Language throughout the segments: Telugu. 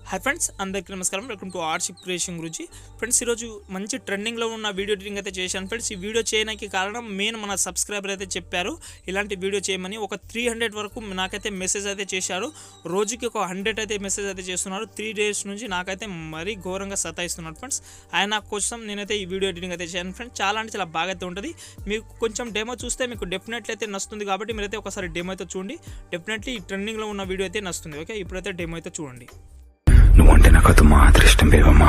हाई फ्रेंड्स अंदरिकी नमस्कारम welcome to RCF creation Guruji friends ఈరోజు మంచి ట్రెండింగ్ లో ఉన్న వీడియో ఎడిటింగ్ అయితే చేశాను ఫ్రెండ్స్ ఈ వీడియో చేయడానికి కారణం మెయిన్ మన సబ్స్క్రైబర్ అయితే చెప్పారు ఇలాంటి వీడియో చేయమని ఒక 300 వరకు నాకైతే మెసేజ్ అయితే చేశారు రోజుకి ఒక 100 అయితే మెసేజ్ అయితే చేస్తున్నారు 3 డేస్ నుంచి నాకైతే మరీ ఘోరంగా సతాయిస్తున్నారు ఫ్రెండ్స్ ఆయన కోసం నేనైతే ఈ వీడియో ఎడిటింగ్ అయితే చేశాను ఫ్రెండ్స్ చాలా అంటే చాలా బాగా అయితే ఉంటుంది మీకు కొంచెం డెమో చూస్తే మీకు డెఫినెట్లీ అయితే నస్తుంది కాబట్టి మీరైతే ఒకసారి డెమో అయితే చూడండి డెఫినెట్లీ ఈ ట్రెండింగ్ లో ఉన్న వీడియో అయితే నస్తుంది ఓకే ఇప్పుడైతే డెమో అయితే చూడండి నువ్వంటే నాకు అది మాత్రం ఇష్టం లేవమ్మా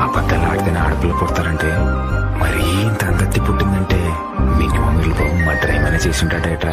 అబద్ధాలు ఆడితేనే ఆడపిల్ల పుడతారంటే మరి ఇంత అందత్తి పుట్టిందంటే మినిమం వెళ్ళిపోయి మటర్ ఏమైనా చేసి ఉంటాడేట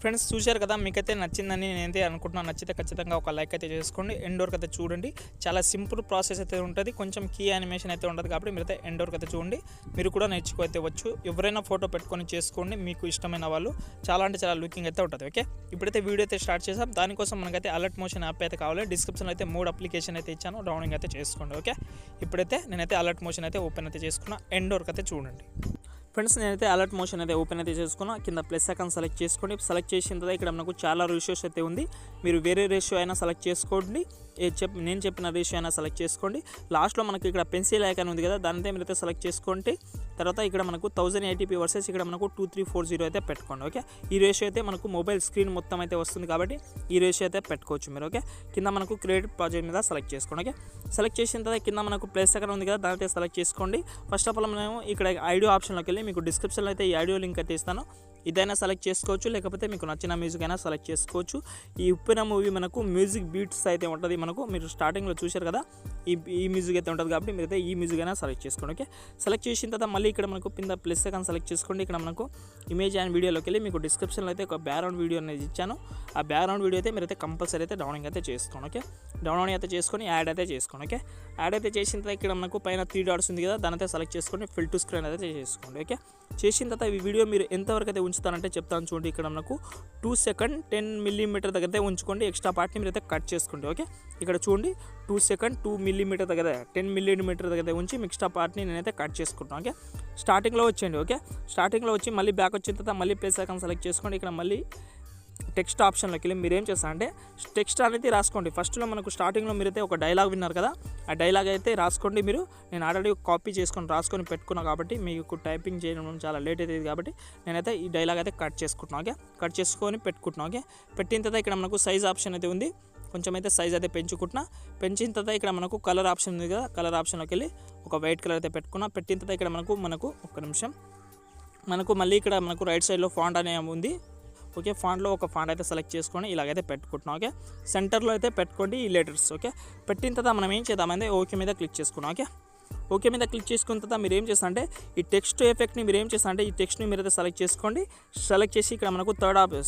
ఫ్రెండ్స్ చూశారు కదా మీకైతే నచ్చిందని నేనైతే అనుకుంటున్నాను నచ్చితే ఖచ్చితంగా ఒక లైక్ అయితే చేసుకోండి ఎండ్ వరకు అయితే చూడండి చాలా సింపుల్ ప్రాసెస్ అయితే ఉంటుంది కొంచెం కీ యానిమేషన్ అయితే ఉంటుంది కాబట్టి మీరైతే ఎండ్ వరకు అయితే చూడండి మీరు కూడా నేర్చుకోతే వచ్చు ఎవరైనా ఫోటో పెట్టుకొని చేసుకోండి మీకు ఇష్టమైన వాళ్ళు చాలా అంటే చాలా లుకింగ్ అయితే ఉంటుంది ఓకే ఇప్పుడైతే వీడియో అయితే స్టార్ట్ చేసాం దానికోసం మనకైతే అలర్ట్ మోషన్ యాప్ అయితే కావాలి డిస్క్రిప్షన్లో అయితే 3 అప్లికేషన్ అయితే ఇచ్చాను డౌన్లోడింగ్ అయితే చేసుకోండి ఓకే ఇప్పుడైతే నేనైతే అలర్ట్ మోషన్ అయితే ఓపెన్ అయితే చేసుకున్నా ఎండ్ వరకు అయితే చూడండి ఫ్రెండ్స్ నేనైతే అలర్ట్ మోషన్ అయితే ఓపెన్ అయితే చేసుకున్నా కింద ప్లస్ ఐకాన్ సెలెక్ట్ చేసుకోండి సెలెక్ట్ చేసిన తర్వాత ఇక్కడ మనకు చాలా రేషియోస్ అయితే ఉంది మీరు వేరే రేషియో అయినా సెలెక్ట్ చేసుకోండి నేను చెప్పిన రేషియో అయినా సెలెక్ట్ చేసుకోండి లాస్ట్లో మనకి ఇక్కడ పెన్సిల్ ఐకాన్ ఉంది కదా దానితో మీరైతే సెలెక్ట్ చేసుకోండి తర్వాత ఇక్కడ మనకు 1080p వర్సెస్ ఇక్కడ మనకు 2340 అయితే పెట్టుకోండి ఓకే ఈ రేషియో అయితే మనకు మొబైల్ స్క్రీన్ మొత్తం అయితే వస్తుంది కాబట్టి ఈ రేషియో అయితే పెట్టుకోవచ్చు మీరు ఓకే కింద మనకు క్రియేట్ ప్రాజెక్ట్ మీద సెలెక్ట్ చేసుకోండి ఓకే సెలెక్ట్ చేసిన తర్వాత కింద మనకు ప్లస్ ఐకాన్ ఉంది కదా దానితో సెలెక్ట్ చేసుకోండి ఫస్ట్ ఆఫ్ ఆల్ మనం ఇక్కడ ఆడియో ఆప్షన్లోకి వెళ్ళి మీకు డిస్క్రిప్షన్లో అయితే ఈ ఆడియో లింక్ అయితే ఇస్తాను ఇదైనా సెలెక్ట్ చేసుకోవచ్చు లేకపోతే మీకు నచ్చిన మ్యూజిక్ అయినా సెలెక్ట్ చేసుకోవచ్చు ఈ ఉప్పెన మూవీ మనకు మ్యూజిక్ బీట్స్ అయితే ఉంటుంది మనకు మీరు స్టార్టింగ్లో చూశారు కదా ఈ మ్యూజిక్ అయితే ఉంటుంది కాబట్టి మీరైతే ఈ మ్యూజిక్ అయినా సెలెక్ట్ చేసుకోండి ఓకే సెలెక్ట్ చేసిన తర్వాత మళ్ళీ ఇక్కడ మనకు కింద ప్లస్ ఐకాన్ సెలెక్ట్ చేసుకోండి ఇక్కడ మనకు ఇమేజ్ అండ్ వీడియోలోకి వెళ్ళి మీకు డిస్క్రిప్షన్లో అయితే ఒక బ్యాక్గ్రౌండ్ వీడియో అనేది ఇచ్చాను ఆ బ్యాక్గ్రౌండ్ వీడియో అయితే మీరైతే కంపల్సరీ అయితే డౌన్లోడింగ్ అయితే చేసుకోండి ఓకే డౌన్లోడింగ్ అయితే చేసుకొని యాడ్ అయితే చేసుకోండి ఓకే యాడ్ అయితే చేసిన తర్వాత ఇక్కడ మనకు పైన 3 డాట్స్ ఉంది కదా దాని అయితే సెలెక్ట్ చేసుకొని ఫిల్ టు స్క్రీన్ అయితే చేసుకోండి ఓకే చేసిన తర్వాత ఈ వీడియో మీరు ఎంతవరకు అయితే ఉంచుతారంటే చెప్తాను చూడండి ఇక్కడ మనకు 2 సెకండ్ 10 మిల్లీమీటర్ దగ్గర అయితే ఉంచుకోండి ఎక్స్ట్రా పార్ట్ని మీరు అయితే కట్ చేసుకోండి ఓకే ఇక్కడ చూడండి 2 సెకండ్ 2 మిల్లీమీటర్ దగ్గర 10 మిల్లీమీటర్ దగ్గర ఉంచి ఎక్స్ట్రా పార్ట్ని నేనైతే కట్ చేసుకుంటాను ఓకే స్టార్టింగ్లో వచ్చేయండి ఓకే స్టార్టింగ్లో వచ్చి మళ్ళీ బ్యాక్ వచ్చిన తర్వాత మళ్ళీ ప్లస్ ఐకాన్ సెలెక్ట్ చేసుకోండి ఇక్కడ మళ్ళీ టెక్స్ట్ ఆప్షన్లోకి వెళ్ళి మీరు ఏం చేస్తారంటే టెక్స్ట్ అనేది రాసుకోండి ఫస్ట్లో మనకు స్టార్టింగ్లో మీరైతే ఒక డైలాగ్ విన్నారు కదా ఆ డైలాగ్ అయితే రాసుకోండి మీరు నేను ఆల్రెడీ కాపీ చేసుకొని రాసుకొని పెట్టుకున్నా కాబట్టి మీకు టైపింగ్ చేయడం చాలా లేట్ అవుతుంది కాబట్టి నేనైతే ఈ డైలాగ్ అయితే కట్ చేసుకుంటున్నాను ఓకే కట్ చేసుకొని పెట్టుకుంటున్నాను ఓకే పెట్టిన తర్వాత ఇక్కడ మనకు సైజ్ ఆప్షన్ అయితే ఉంది కొంచెం అయితే సైజ్ అయితే పెంచుకుంటున్నా పెంచిన తర్వాత ఇక్కడ మనకు కలర్ ఆప్షన్ ఉంది కదా కలర్ ఆప్షన్లోకి వెళ్ళి ఒక వైట్ కలర్ అయితే పెట్టుకున్నా పెట్టిన తర్వాత ఇక్కడ మనకు ఒక్క నిమిషం మనకు మళ్ళీ ఇక్కడ మనకు రైట్ సైడ్లో ఫాంట్ అనే ఉంది ఓకే ఫాంట్లో ఒక ఫాంట్ అయితే సెలెక్ట్ చేసుకొని ఇలాగైతే పెట్టుకుంటున్నాం ఓకే సెంటర్లో అయితే పెట్టుకోండి ఈ లెటర్స్ ఓకే పెట్టిన తర్వాత మనం ఏం చేద్దామంటే ఓకే మీద క్లిక్ చేసుకున్నాం ఓకే ఓకే మీద క్లిక్ చేసుకున్న తర్వాత మీరు ఏం చేస్తారంటే ఈ టెక్స్ట్ ఎఫెక్ట్ని మీరు ఏం చేస్తారంటే ఈ టెక్స్ట్ని మీరైతే సెలెక్ట్ చేసుకోండి సెలెక్ట్ చేసి ఇక్కడ మనకు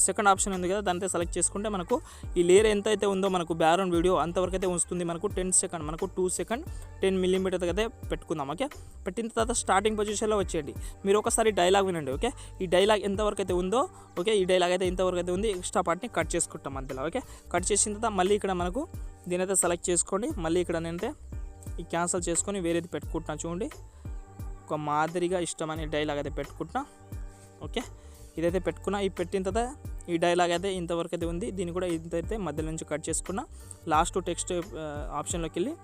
సెకండ్ ఆప్షన్ ఉంది కదా దాంతో సెలెక్ట్ చేసుకుంటే మనకు ఈ లేయర్ ఎంత అయితే ఉందో మనకు బ్యాక్గ్రౌండ్ వీడియో అంతవరకు అయితే వస్తుంది మనకు 10 సెకండ్ మనకు 2 సెకండ్ 10 మిల్లీమీటర్ అయితే పెట్టుకుందాం ఓకే పెట్టిన తర్వాత స్టార్టింగ్ పొజిషన్లో వచ్చేయండి మీరు ఒకసారి డైలాగ్ వినండి ఓకే ఈ డైలాగ్ ఎంతవరకు అయితే ఉందో ఓకే ఈ డైలాగ్ అయితే ఎంతవరకు అయితే ఉంది ఎక్స్ట్రా పార్ట్ని కట్ చేసుకుంటాం మధ్యలో ఓకే కట్ చేసిన తర్వాత మళ్ళీ ఇక్కడ మనకు దీనైతే సెలెక్ట్ చేసుకోండి మళ్ళీ ఇక్కడ నేనైతే ఈ క్యాన్సిల్ చేసుకొని వేరేది పెట్టుకుంటున్నా చూడండి ఒక మాదిరిగా ఇష్టమని డైలాగ్ అయితే పెట్టుకుంటున్నా ఓకే ఇదైతే పెట్టుకున్నా ఈ పెట్టిన తర్వాత ఈ డైలాగ్ అయితే ఇంతవరకు అయితే ఉంది దీన్ని కూడా ఇంతైతే మధ్యలో నుంచి కట్ చేసుకున్నా లాస్ట్ టెక్స్ట్ ఆప్షన్లోకి వెళ్ళి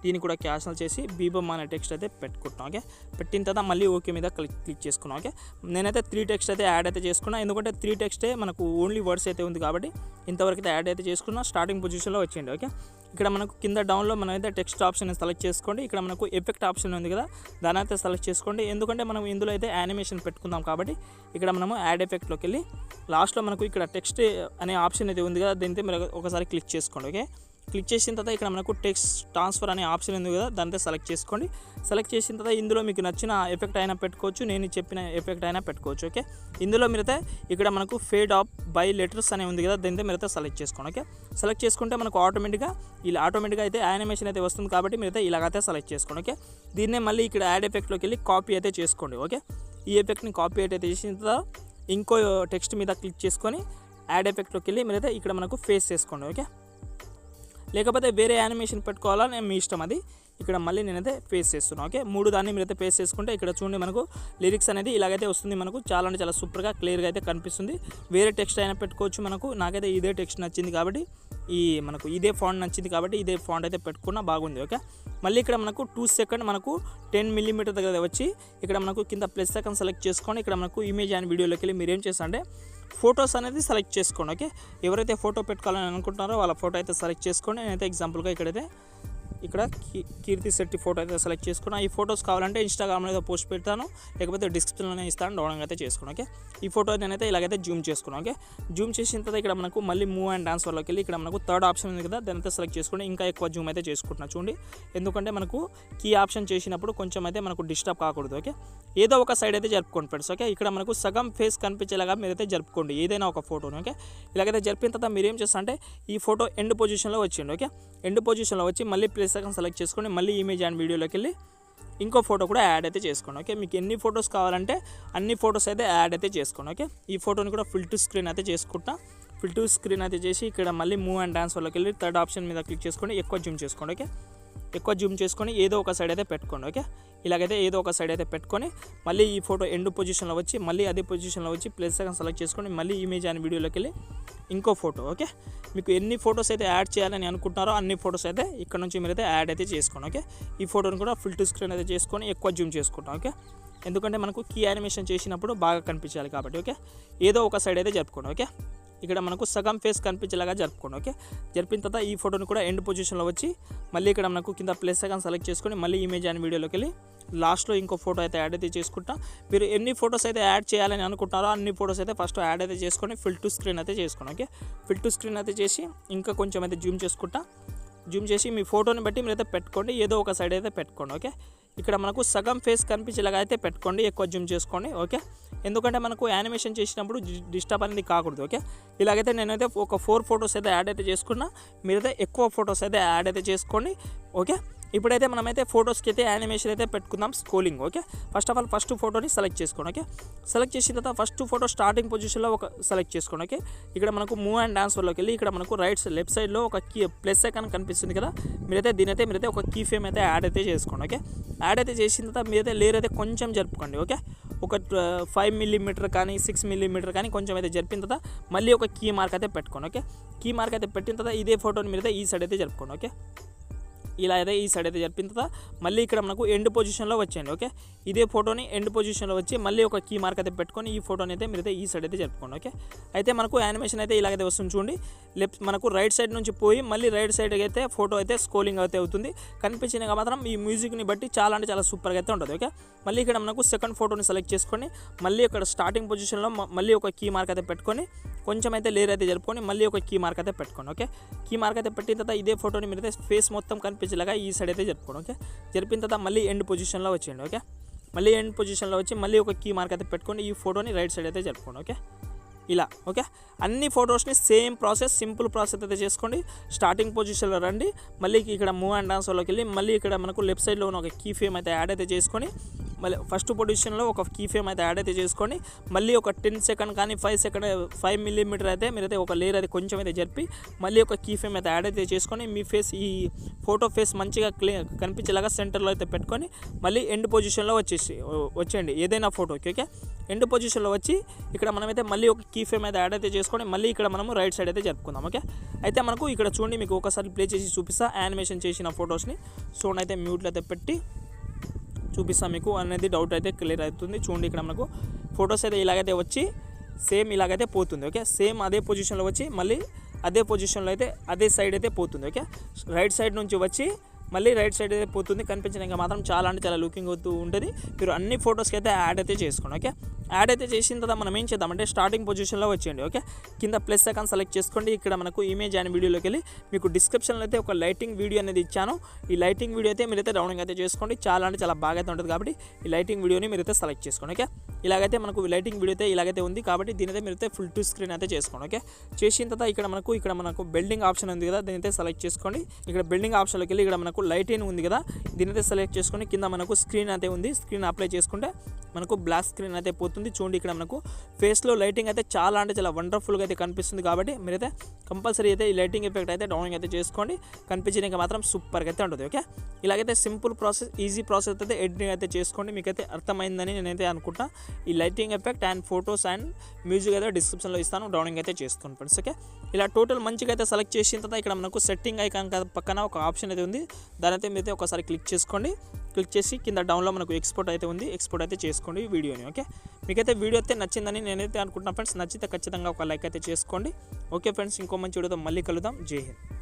దీన్ని కూడా క్యాన్సిల్ చేసి బీబమ్ అనే టెక్స్ట్ అయితే పెట్టుకుంటున్నాం ఓకే పెట్టిన తర్వాత మళ్ళీ ఓకే మీద క్లిక్ చేసుకున్నాం ఓకే నేనైతే 3 టెక్స్ట్ అయితే యాడ్ అయితే చేసుకున్నా ఎందుకంటే 3 టెక్స్టే మనకు ఓన్లీ వర్డ్స్ అయితే ఉంది కాబట్టి ఇంతవరకు అయితే యాడ్ అయితే చేసుకున్నా స్టార్టింగ్ పొజిషన్లో వచ్చింది ఓకే ఇక్కడ మనకు కింద డౌన్లో మనం అయితే టెక్స్ట్ ఆప్షన్ సెలెక్ట్ చేసుకోండి ఇక్కడ మనకు ఎఫెక్ట్ ఆప్షన్ ఉంది కదా దాని అయితే సెలెక్ట్ చేసుకోండి ఎందుకంటే మనం ఇందులో అయితే యానిమేషన్ పెట్టుకుందాం కాబట్టి ఇక్కడ మనము యాడ్ ఎఫెక్ట్లోకి వెళ్ళి లాస్ట్లో మనకు ఇక్కడ టెక్స్ట్ అనే ఆప్షన్ అయితే ఉంది కదా దీనితో మీరు ఒకసారి క్లిక్ చేసుకోండి ఓకే క్లిక్ చేసిన తర్వాత ఇక్కడ మనకు టెక్స్ట్ ట్రాన్స్ఫర్ అనే ఆప్షన్ ఉంది కదా దాంతో సెలెక్ట్ చేసుకోండి సెలెక్ట్ చేసిన తర్వాత ఇందులో మీకు నచ్చిన ఎఫెక్ట్ అయినా పెట్టుకోవచ్చు నేను చెప్పిన ఎఫెక్ట్ అయినా పెట్టుకోవచ్చు ఓకే ఇందులో మీరైతే ఇక్కడ మనకు ఫేడ్ ఆఫ్ బై లెటర్స్ అనే ఉంది కదా దీంతో మీరైతే సెలెక్ట్ చేసుకోండి ఓకే సెలెక్ట్ చేసుకుంటే మనకు ఆటోమేటిక్గా అయితే యానిమేషన్ అయితే వస్తుంది కాబట్టి మీరైతే ఇలాగైతే సెలెక్ట్ చేసుకోండి ఓకే దీన్నే మళ్ళీ ఇక్కడ యాడ్ ఎఫెక్ట్లోకి వెళ్ళి కాపీ అయితే చేసుకోండి ఓకే ఈ ఎఫెక్ట్ని కాపీ అయితే చేసిన తర్వాత ఇంకో టెక్స్ట్ మీద క్లిక్ చేసుకొని యాడ్ ఎఫెక్ట్లోకి వెళ్ళి మీరైతే ఇక్కడ మనకు ఫేస్ చేసుకోండి. ఓకే, లేకపోతే వేరే యానిమేషన్ పెట్టుకోవాలా నేను మీ ఇష్టం, అది ఇక్కడ మళ్ళీ నేనైతే పేస్ట్ చేస్తున్నాను. ఓకే, 3 దాన్ని మీరైతే పేస్ట్ చేసుకుంటే ఇక్కడ చూడండి మనకు లిరిక్స్ అనేది ఇలాగైతే వస్తుంది. మనకు చాలా అంటే చాలా సూపర్గా క్లియర్గా అయితే కనిపిస్తుంది. వేరే టెక్స్ట్ అయినా పెట్టుకోవచ్చు. మనకు నాకైతే ఇదే టెక్స్ట్ నచ్చింది కాబట్టి మనకు ఇదే ఫాంట్ నచ్చింది కాబట్టి ఇదే ఫాంట్ అయితే పెట్టుకున్నా బాగుంది. ఓకే, మళ్ళీ ఇక్కడ మనకు 2 సెకండ్ మనకు 10 మిల్లీమీటర్ దగ్గర వచ్చి ఇక్కడ మనకు కింద ప్లస్ సెకండ్ సెలెక్ట్ చేసుకొని ఇక్కడ మనకు ఇమేజ్ అండ్ వీడియోలోకి వెళ్ళి మీరు ఏం చేస్తారంటే ఫొటోస్ అనేది సెలెక్ట్ చేసుకోండి. ఓకే, ఎవరైతే ఫోటో పెట్టుకోవాలని అనుకుంటున్నారో వాళ్ళ ఫోటో అయితే సెలెక్ట్ చేసుకోండి. నేనైతే ఎగ్జాంపుల్గా ఇక్కడ కీర్తి శెట్టి ఫోటో అయితే సెలెక్ట్ చేసుకున్నా. ఈ ఫొటోస్ కావాలంటే ఇన్స్టాగ్రామ్లో అయితే పోస్ట్ పెడతాను, లేకపోతే డిస్క్రిప్షన్లోనే ఇస్తాను, డౌన్లోడ్ అయితే చేసుకున్నాను. ఓకే, ఈ ఫోటో నేనైతే ఇలాగైతే జూమ్ చేసుకున్నాను. ఓకే, జూమ్ చేసిన తర్వాత ఇక్కడ మనకు మళ్ళీ మూవ్ అండ్ ట్రాన్స్ఫర్లోకి వెళ్ళి ఇక్కడ మనకు థర్డ్ ఆప్షన్ ఉంది కదా, దాని అయితే సెలెక్ట్ చేసుకుని ఇంకా ఎక్కువ జూమ్ అయితే చేసుకుంటున్నాను. చూడండి, ఎందుకంటే మనకు కీ ఆప్షన్ చేసినప్పుడు కొంచెం అయితే మనకు డిస్టర్బ్ కాకూడదు. ఓకే, ఏదో ఒక సైడ్ అయితే జరుపుకోండి ఫ్రెండ్స్. ఓకే, ఇక్కడ మనకు సగం ఫేస్ కనిపించేలాగా మీరైతే జరుపుకోండి ఏదైనా ఒక ఫోటోని. ఓకే, ఇలాగైతే జరిపిన తర్వాత మీరు ఏం చేస్తారంటే ఈ ఫోటో ఎండ్ పొజిషన్లో వచ్చిండి. ఓకే, ఎండ్ పొజిషన్లో వచ్చి మళ్ళీ ప్లస్ సెకండ్ సెలెక్ట్ చేసుకొని మళ్ళీ ఇమేజ్ అండ్ వీడియోలోకి వెళ్ళి ఇంకో ఫోటో కూడా యాడ్ అయితే చేసుకోండి. ఓకే, మీకు ఎన్ని ఫొటోస్ కావాలంటే అన్ని ఫొటోస్ అయితే యాడ్ అయితే చేసుకోండి. ఓకే, ఈ ఫోటోని కూడా ఫుల్ టు స్క్రీన్ అయితే చేసుకుంటా. ఫుల్ టు స్క్రీన్ అయితే చేసి ఇక్కడ మళ్ళీ మూవ్ అండ్ ట్రాన్స్ఫర్లోకి వెళ్ళి థర్డ్ ఆప్షన్ మీద క్లిక్ చేసుకొని ఎక్కువ జూమ్ చేసుకోండి. ఓకే, ఎక్కువ జూమ్ చేసుకొని ఏదో ఒక సైడ్ అయితే పెట్టుకోండి. ఓకే, ఇలాగైతే ఏదో ఒక సైడ్ అయితే పెట్టుకొని మళ్ళీ ఈ ఫోటో ఎండ్ పొజిషన్లో వచ్చి మళ్ళీ అదే పొజిషన్లో వచ్చి ప్లస్ సెకండ్ సెలెక్ట్ చేసుకొని మళ్ళీ ఇమేజ్ అండ్ వీడియోలోకి వెళ్ళి ఇంకో ఫోటో. ఓకే, మీకు ఎన్ని ఫొటోస్ అయితే యాడ్ చేయాలని అనుకుంటున్నారో అన్ని ఫొటోస్ అయితే ఇక్కడ నుంచి మీరైతే యాడ్ అయితే చేసుకోండి. ఓకే, ఈ ఫోటోని కూడా ఫుల్ టు స్క్రీన్ అయితే చేసుకొని ఎక్కువ జూమ్ చేసుకుంటాం. ఓకే, ఎందుకంటే మనకు కీ యానిమేషన్ చేసినప్పుడు బాగా కనిపించాలి కాబట్టి. ఓకే, ఏదో ఒక సైడ్ అయితే జరుపుకోండి. ఓకే, ఇక్కడ మనకు సగం ఫేస్ కనిపించేలాగా జరుపుకోండి. ఓకే, జరిపిన తర్వాత ఈ ఫోటోని కూడా ఎండ్ పొజిషన్లో వచ్చి మళ్ళీ ఇక్కడ మనకు కింద ప్లస్ సెకండ్ సెలెక్ట్ చేసుకొని మళ్ళీ ఇమేజ్ అండ్ వీడియోలోకి వెళ్ళి లాస్ట్లో ఇంకో ఫోటో అయితే యాడ్ అయితే చేసుకుంటా. మీరు ఎన్ని ఫొటోస్ అయితే యాడ్ చేయాలని అనుకుంటారో అన్ని ఫొటోస్ అయితే ఫస్ట్ యాడ్ అయితే చేసుకొని ఫుల్ టు స్క్రీన్ అయితే చేసుకోండి. ఓకే, ఫుల్ టు స్క్రీన్ అయితే చేసి ఇంకా కొంచెం అయితే జూమ్ చేసుకుంటా. జూమ్ చేసి మీ ఫోటోని బట్టి మీరైతే పెట్టుకోండి, ఏదో ఒక సైడ్ అయితే పెట్టుకోండి. ఓకే, ఇక్కడ మనకు సగం ఫేస్ కనిపించేలాగా అయితే పెట్టుకోండి, ఎక్కువ జూమ్ చేసుకోండి. ఓకే, ఎందుకంటే మనకు యానిమేషన్ చేసినప్పుడు డిస్టర్బ్ అనేది కాకూడదు. ఓకే, ఇలాగైతే నేనైతే ఒక 4 ఫొటోస్ అయితే యాడ్ అయితే చేసుకున్నా, మీరైతే ఎక్కువ ఫొటోస్ అయితే యాడ్ అయితే చేసుకోండి. ఓకే, ఇప్పుడైతే మనమైతే ఫొటోస్కి అయితే యానిమేషన్ అయితే పెట్టుకుందాం scrolling. Okay, first of all first ఫోటోని సెలెక్ట్ చేసుకోండి. ఓకే, సెలెక్ట్ చేసిన తర్వాత ఫస్ట్ ఫోటో స్టార్టింగ్ పొజిషన్లో ఒక సెలెక్ట్ చేసుకోండి. ఓకే, ఇక్కడ మనకు మూవ్ అండ్ ట్రాన్స్ఫర్లోకి వెళ్ళి ఇక్కడ మనకు లెఫ్ట్ సైడ్లో ఒక కీ ప్లస్ ఐకాన్ కనిపిస్తుంది కదా, మీరైతే ఒక కీ ఫ్రేమ్ అయితే యాడ్ అయితే చేసుకోండి. ఓకే, యాడ్ అయితే చేసిన తర్వాత మీరైతే లేయర్ అయితే కొంచెం జరుపుకోండి. ఓకే, ఒక 5 మిల్లీమీటర్ కానీ 6 మిల్లీమీటర్ కానీ కొంచెం అయితే జరిపిన తర్వాత మళ్ళీ ఒక కీ మార్క్ అయితే పెట్టుకోండి. ఓకే, కీ మార్క్ అయితే పెట్టిన తర్వాత ఇదే ఫోటోని మీరైతే ఈ సైడ్ అయితే జరుపుకోండి. ఓకే, ఇలా అయితే ఈ సైడ్ అయితే జరిపిన తర్వాత మళ్ళీ ఇక్కడ మనకు ఎండ్ పొజిషన్లో వచ్చేయండి. ఓకే, ఇదే ఫోటోని ఎండ్ పొజిషన్లో వచ్చి మళ్ళీ ఒక కీ మార్క్ అయితే పెట్టుకొని ఈ ఫోటోని అయితే మీరైతే ఈ సైడ్ అయితే జరుపుకోండి. ఓకే, అయితే మనకు యానిమేషన్ అయితే ఇలాగైతే వస్తుంది చూడండి. మనకు రైట్ సైడ్ నుంచి పోయి మళ్ళీ రైట్ సైడ్ అయితే ఫోటో అయితే స్క్రోలింగ్ అయితే అవుతుంది. కనిపించినగా మాత్రం ఈ మ్యూజిక్ని బట్టి చాలా అంటే చాలా సూపర్గా అయితే ఉంటుంది. ఓకే, మళ్ళీ ఇక్కడ మనకు సెకండ్ ఫోటోని సెలెక్ట్ చేసుకొని మళ్ళీ ఇక్కడ స్టార్టింగ్ పొజిషన్లో మళ్ళీ ఒక కీ మార్క్ అయితే పెట్టుకొని కొంచెం అయితే లేయర్ అయితే జరుపుకొని మళ్ళీ ఒక కీ మార్క్ అయితే పెట్టుకోండి. ఓకే, కీ మార్క్ అయితే పెట్టిన తర్వాత ఇదే ఫోటోని మీరైతే ఫేస్ మొత్తం కనిపించేలాగా ఈ సైడ్ అయితే జరుపుకోండి. ఓకే, జరిపిన తర్వాత మళ్ళీ ఎండ్ పొజిషన్లో వచ్చేయండి. ఓకే, మళ్ళీ ఎండ్ పొజిషన్లో వచ్చి మళ్ళీ ఒక కీ మార్క్ అయితే పెట్టుకొని ఈ ఫోటోని రైట్ సైడ్ అయితే జరుపుకోండి. ఓకే, ఇలా. ఓకే, అన్ని ఫొటోస్ని సేమ్ ప్రాసెస్, సింపుల్ ప్రాసెస్ అయితే చేసుకోండి. స్టార్టింగ్ పొజిషన్లో రండి, మళ్ళీ ఇక్కడ మూవ్ అండ్ ట్రాన్స్ఫర్లోకి వెళ్ళి మళ్ళీ ఇక్కడ మనకు లెఫ్ట్ సైడ్లో ఉన్న ఒక కీ ఫ్రేమ్ అయితే యాడ్ అయితే చేసుకొని మళ్ళీ ఫస్ట్ పొజిషన్లో ఒక కీ ఫ్రేమ్ అయితే యాడ్ అయితే చేసుకొని మళ్ళీ ఒక 10 సెకండ్ కానీ 5 మిల్లీమీటర్ అయితే మీరైతే ఒక లేయర్ అయితే కొంచెం అయితే జరిపి మళ్ళీ ఒక కీ ఫ్రేమ్ అయితే యాడ్ అయితే చేసుకొని మీ ఫేస్ ఈ ఫోటో ఫేస్ మంచిగా కనిపించేలాగా సెంటర్లో అయితే పెట్టుకొని మళ్ళీ ఎండ్ పొజిషన్లో వచ్చేయండి ఏదైనా ఫోటోకి. ఓకే, ఎండ్ పొజిషన్లో వచ్చి ఇక్కడ మనమైతే మళ్ళీ ఒక కీ ఫ్రేమ్ అయితే యాడ్ అయితే చేసుకొని మళ్ళీ ఇక్కడ మనము రైట్ సైడ్ అయితే జరుపుకుందాం. ఓకే, అయితే మనకు ఇక్కడ చూడండి, మీకు ఒకసారి ప్లే చేసి చూపిస్తా యానిమేషన్ చేసిన ఫొటోస్ని. సో అయితే మ్యూట్లో అయితే పెట్టి చూపిస్తాం మీకు అనేది డౌట్ అయితే క్లియర్ అవుతుంది. చూడండి, ఇక్కడ మనకు ఫొటోస్ అయితే ఇలాగైతే వచ్చి సేమ్ ఇలాగైతే పోతుంది. ఓకే, సేమ్ అదే పొజిషన్లో వచ్చి మళ్ళీ అదే పొజిషన్లో అయితే అదే సైడ్ అయితే పోతుంది. ఓకే, రైట్ సైడ్ నుంచి వచ్చి మళ్ళీ రైట్ సైడ్ అయితే పోతుంది. కనిపించడానికి మాత్రం చాలా అంటే చాలా లుకింగ్ అవుతూ ఉంటుంది. మీరు అన్ని ఫొటోస్కి అయితే యాడ్ అయితే చేసుకోండి. ఓకే, యాడ్ అయితే చేసిన తర్వాత మనం ఏం చేద్దామంటే స్టార్టింగ్ పొజిషన్లో వచ్చేయండి. ఓకే, కింద ప్లస్ ఐకాన్ సెలెక్ట్ చేసుకోండి. ఇక్కడ మనకు ఇమేజ్ అండ్ వీడియోలోకి వెళ్ళి మీకు డిస్క్రిప్షన్లో అయితే ఒక లైటింగ్ వీడియో అనేది ఇచ్చాను. ఈ లైటింగ్ వీడియో అయితే మీరైతే డౌన్లోడ్ అయితే చేసుకోండి. చాలా అంటే చాలా బాగా అయితే ఉంటుంది కాబట్టి ఈ లైటింగ్ వీడియోని మీరైతే సెలెక్ట్ చేసుకోండి. ఓకే, ఇలాగైతే మనకు లైటింగ్ వీడియో అయితే ఇలాగైతే ఉంది కాబట్టి దీని అయితే మీరైతే ఫుల్ టు స్క్రీన్ అయితే చేసుకోండి. ఓకే, చేసిన తర్వాత ఇక్కడ మనకు బిల్డింగ్ ఆప్షన్ ఉంది కదా, దీని అయితే సెలెక్ట్ చేసుకోండి. ఇక్కడ బిల్డింగ్ ఆప్షన్లోకి వెళ్ళి ఇక్కడ మనకు లైటింగ్ ఉంది కదా, దీని అయితే సెలెక్ట్ చేసుకొని కింద మనకు స్క్రీన్ అయితే ఉంది, స్క్రీన్ అప్లై చేసుకుంటే మనకు బ్లాక్ స్క్రీన్ అయితే పోతుంది. కనిపిస్తుంది. చూడండి ఇక్కడ మనకు ఫేస్లో లైటింగ్ అయితే చాలా అంటే చాలా వండర్ఫుల్గా అయితే కనిపిస్తుంది. కాబట్టి మీరైతే కంపల్సరీ అయితే ఈ లైటింగ్ ఎఫెక్ట్ అయితే డౌన్లోడ్ అయితే చేసుకోండి. కనిపించడానికి మాత్రం సూపర్గా అయితే ఉంటుంది. ఓకే, ఇలాగైతే సింపుల్ ప్రాసెస్, ఈజీ ప్రాసెస్ అయితే ఎడిటింగ్ అయితే చేసుకోండి. మీకైతే అర్థమైందని నేనైతే అనుకుంటా. ఈ lighting effect and photos and music అయితే డిస్క్రిప్షన్లో ఇస్తాను, డౌన్లోడ్ అయితే చేసుకోండి ఫ్రెండ్స్. ఓకే, ఇలా టోటల్ మంచిగా అయితే సెలెక్ట్ చేసిన తర్వాత ఇక్కడ మనకు సెట్టింగ్ ఐకాన్ పక్కన ఒక ఆప్షన్ అయితే ఉంది. దాని అయితే మీరైతే ఒకసారి క్లిక్ చేసుకోండి. క్లిక్ చేసి కింద డౌన్లో మనకు ఎక్స్పోర్ట్ అయితే ఉంది, ఎక్స్పోర్ట్ అయితే చేసుకోండి వీడియోని. ఓకే, మీకైతే వీడియో అయితే నచ్చిందని నేనైతే అనుకుంటున్నాను ఫ్రెండ్స్. నచ్చితే ఖచ్చితంగా ఒక లైక్ అయితే చేసుకోండి. ఓకే ఫ్రెండ్స్, ఇంకో మంచి వీడియోతో మళ్ళీ కలుద్దాం. జై హింద్.